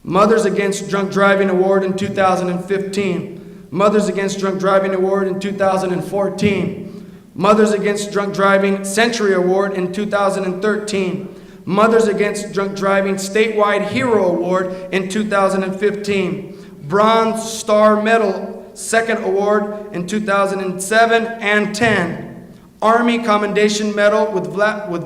Mothers Against Drunk Driving Award in 2015, Mothers Against Drunk Driving Award in 2014, Mothers Against Drunk Driving Century Award in 2013, Mothers Against Drunk Driving Statewide Hero Award in 2015, Bronze Star Medal Second Award in 2007 and 10, Army Commendation Medal with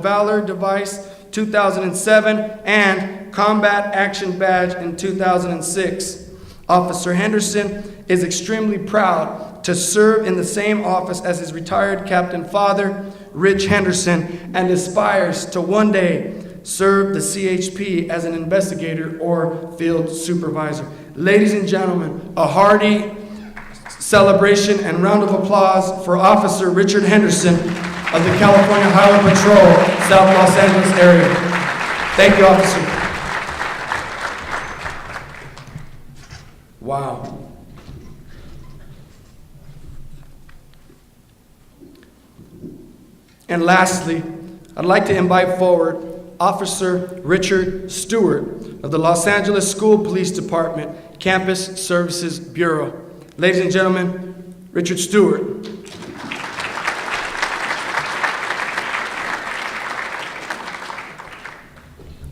Valor Device 2007, and Combat Action Badge in 2006. Officer Henderson is extremely proud to serve in the same office as his retired Captain Father, Rich Henderson, and aspires to one day serve the CHP as an investigator or field supervisor. Ladies and gentlemen, a hearty celebration and round of applause for Officer Richard Henderson of the California Highway Patrol, South Los Angeles area. Thank you, officer. Wow. And lastly, I'd like to invite forward Officer Richard Stewart of the Los Angeles School Police Department, Campus Services Bureau. Ladies and gentlemen, Richard Stewart.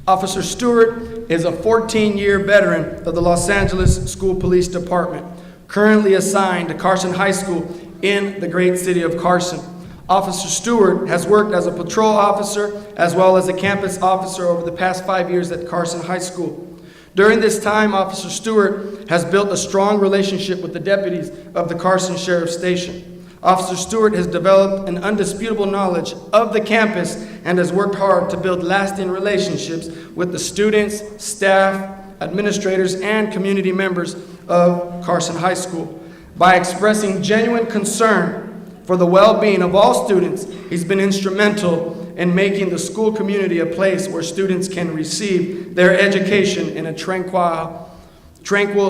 Officer Stewart is a 14-year veteran of the Los Angeles School Police Department, currently assigned to Carson High School in the great city of Carson. Officer Stewart has worked as a patrol officer as well as a campus officer over the past 5 years at Carson High School. During this time, Officer Stewart has built a strong relationship with the deputies of the Carson Sheriff's Station. Officer Stewart has developed an undisputable knowledge of the campus and has worked hard to build lasting relationships with the students, staff, administrators, and community members of Carson High School. By expressing genuine concern for the well-being of all students, he's been instrumental in making the school community a place where students can receive their education in a tranquil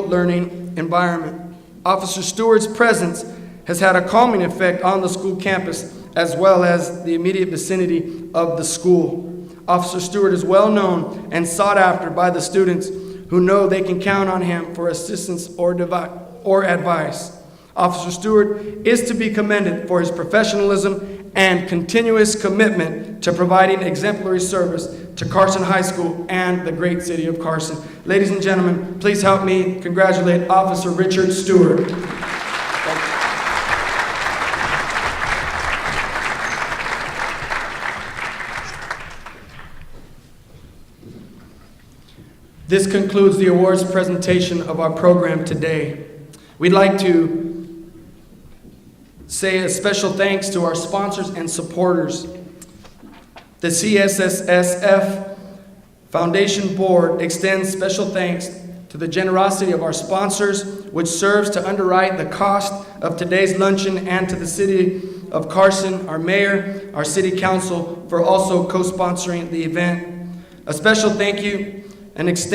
learning environment. Officer Stewart's presence has had a calming effect on the school campus as well as the immediate vicinity of the school. Officer Stewart is well known and sought after by the students who know they can count on him for assistance or advice. Officer Stewart is to be commended for his professionalism and continuous commitment to providing exemplary service to Carson High School and the great city of Carson. Ladies and gentlemen, please help me congratulate Officer Richard Stewart. This concludes the awards presentation of our program today. We'd like to say a special thanks to our sponsors and supporters. The CSSSF Foundation Board extends special thanks to the generosity of our sponsors, which serves to underwrite the cost of today's luncheon, and to the City of Carson, our mayor, our city council, for also co-sponsoring the event. A special thank you needs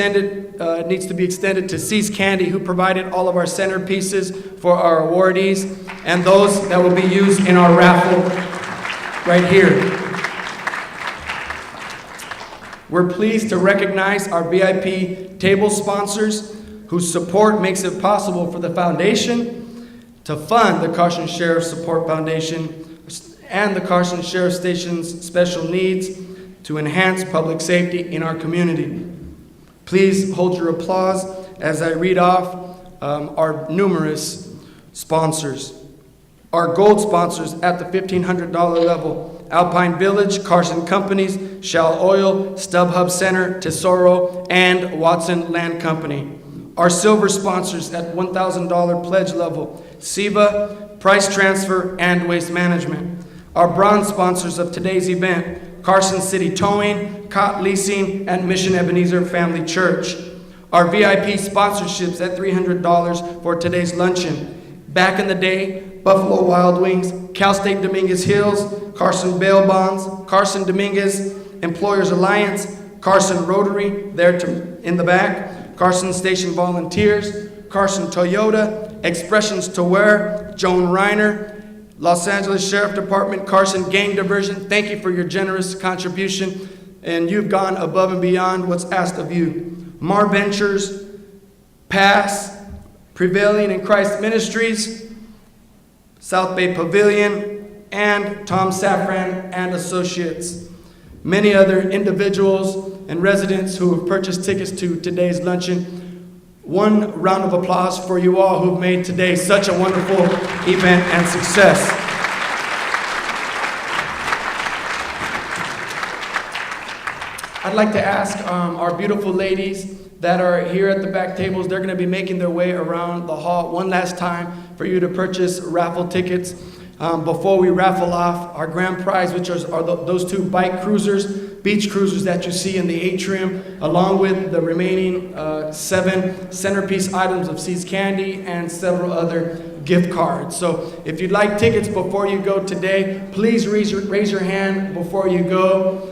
to be extended to See's Candy, who provided all of our centerpieces for our awardees and those that will be used in our raffle right here. We're pleased to recognize our VIP table sponsors whose support makes it possible for the foundation to fund the Carson Sheriff Support Foundation and the Carson Sheriff Station's special needs to enhance public safety in our community. Please hold your applause as I read off our numerous sponsors. Our gold sponsors at the $1,500 level: Alpine Village, Carson Companies, Shell Oil, StubHub Center, Tesoro, and Watson Land Company. Our silver sponsors at $1,000 pledge level: SIVA, Price Transfer, and Waste Management. Our bronze sponsors of today's event: Carson City Towing, Cott Leasing, and Mission Ebenezer Family Church. Our VIP sponsorships at $300 for today's luncheon: Back in the Day, Buffalo Wild Wings, Cal State Dominguez Hills, Carson Bail Bonds, Carson Dominguez Employers Alliance, Carson Rotary, in the back, Carson Station Volunteers, Carson Toyota, Expressions to Wear, Joan Reiner, Los Angeles Sheriff Department, Carson Gang Diversion. Thank you for your generous contribution, and you've gone above and beyond what's asked of you. Mar Ventures, Pass, Prevailing in Christ Ministries, South Bay Pavilion, and Tom Safran and Associates. Many other individuals and residents who have purchased tickets to today's luncheon. One round of applause for you all who've made today such a wonderful event and success. I'd like to ask our beautiful ladies that are here at the back tables, they're going to be making their way around the hall one last time for you to purchase raffle tickets. Before we raffle off our grand prize, which are those two bike cruisers, beach cruisers that you see in the atrium, along with the remaining 7 centerpiece items of See's Candy and several other gift cards. So if you'd like tickets before you go today, please raise your hand before you go.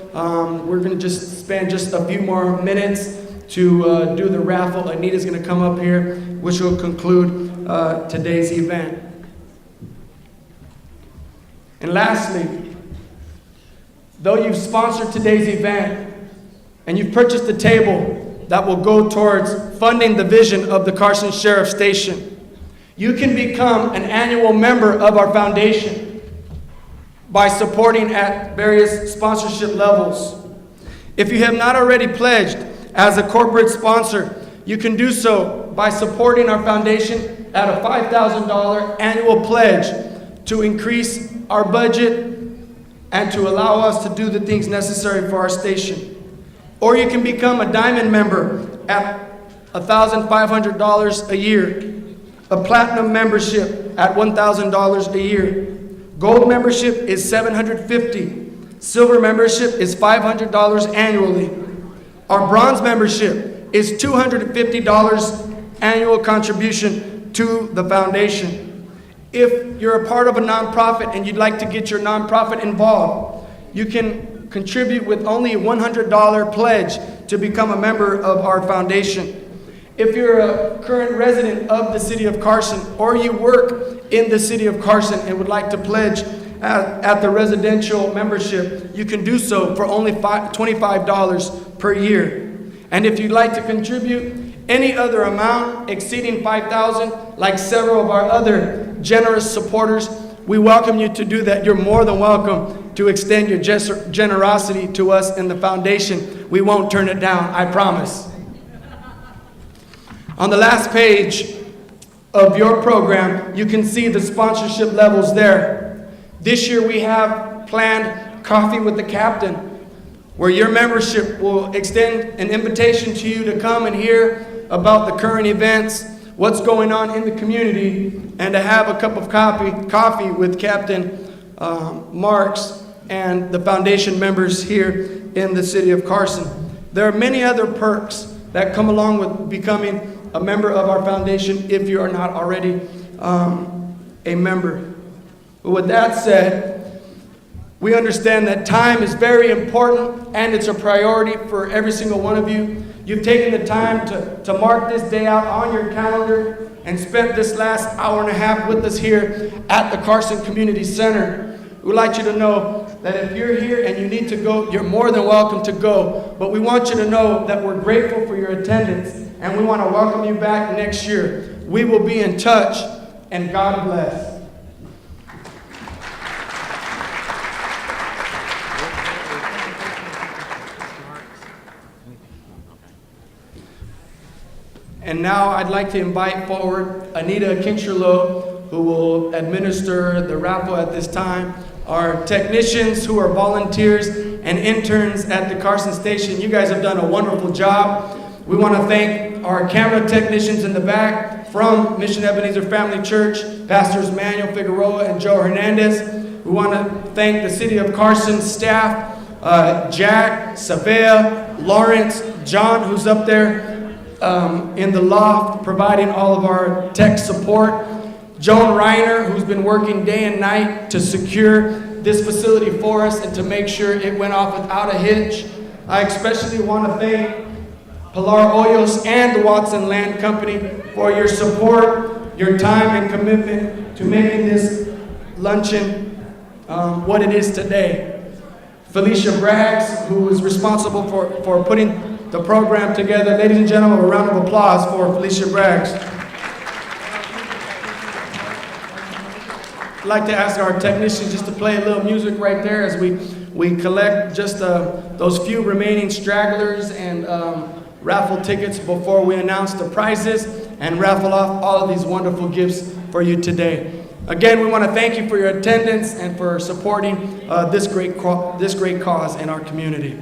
We're going to just spend just a few more minutes to do the raffle. Anita's going to come up here, which will conclude today's event. And lastly, though you've sponsored today's event and you've purchased a table that will go towards funding the vision of the Carson Sheriff Station, you can become an annual member of our foundation by supporting at various sponsorship levels. If you have not already pledged as a corporate sponsor, you can do so by supporting our foundation at a $5,000 annual pledge to increase our budget and to allow us to do the things necessary for our station. Or you can become a diamond member at $1,500 a year, a platinum membership at $1,000 a year. Gold membership is $750. Silver membership is $500 annually. Our bronze membership is $250 annual contribution to the foundation. If you're a part of a nonprofit and you'd like to get your nonprofit involved, you can contribute with only a $100 pledge to become a member of our foundation. If you're a current resident of the city of Carson, or you work in the city of Carson and would like to pledge at the residential membership, you can do so for only $25 per year. And if you'd like to contribute any other amount exceeding $5,000, like several of our other generous supporters, we welcome you to do that. You're more than welcome to extend your generosity to us in the foundation. We won't turn it down, I promise. On the last page of your program, you can see the sponsorship levels there. This year we have planned Coffee with the Captain, where your membership will extend an invitation to you to come and hear about the current events, what's going on in the community, and to have a cup of coffee with Captain Marks and the foundation members here in the city of Carson. There are many other perks that come along with becoming a member of our foundation if you are not already a member. But with that said, we understand that time is very important and it's a priority for every single one of you. You've taken the time to mark this day out on your calendar and spent this last hour and a half with us here at the Carson Community Center. We'd like you to know that if you're here and you need to go, you're more than welcome to go. But we want you to know that we're grateful for your attendance and we want to welcome you back next year. We will be in touch, and God bless. And now I'd like to invite forward Anita Kincherlow, who will administer the raffle at this time. Our technicians who are volunteers and interns at the Carson station, you guys have done a wonderful job. We want to thank our camera technicians in the back from Mission Ebenezer Family Church, Pastors Manuel Figueroa and Joe Hernandez. We want to thank the City of Carson staff, Jack, Savea, Lawrence, John, who's up there in the loft providing all of our tech support. Joan Reiner, who's been working day and night to secure this facility for us and to make sure it went off without a hitch. I especially want to thank Pilar Hoyos and the Watson Land Company for your support, your time and commitment to making this luncheon what it is today. Felicia Braggs, who was responsible for putting the program together. Ladies and gentlemen, a round of applause for Felicia Braggs. I'd like to ask our technicians just to play a little music right there as we collect just those few remaining stragglers and raffle tickets before we announce the prizes and raffle off all of these wonderful gifts for you today. Again, we want to thank you for your attendance and for supporting this great cause in our community.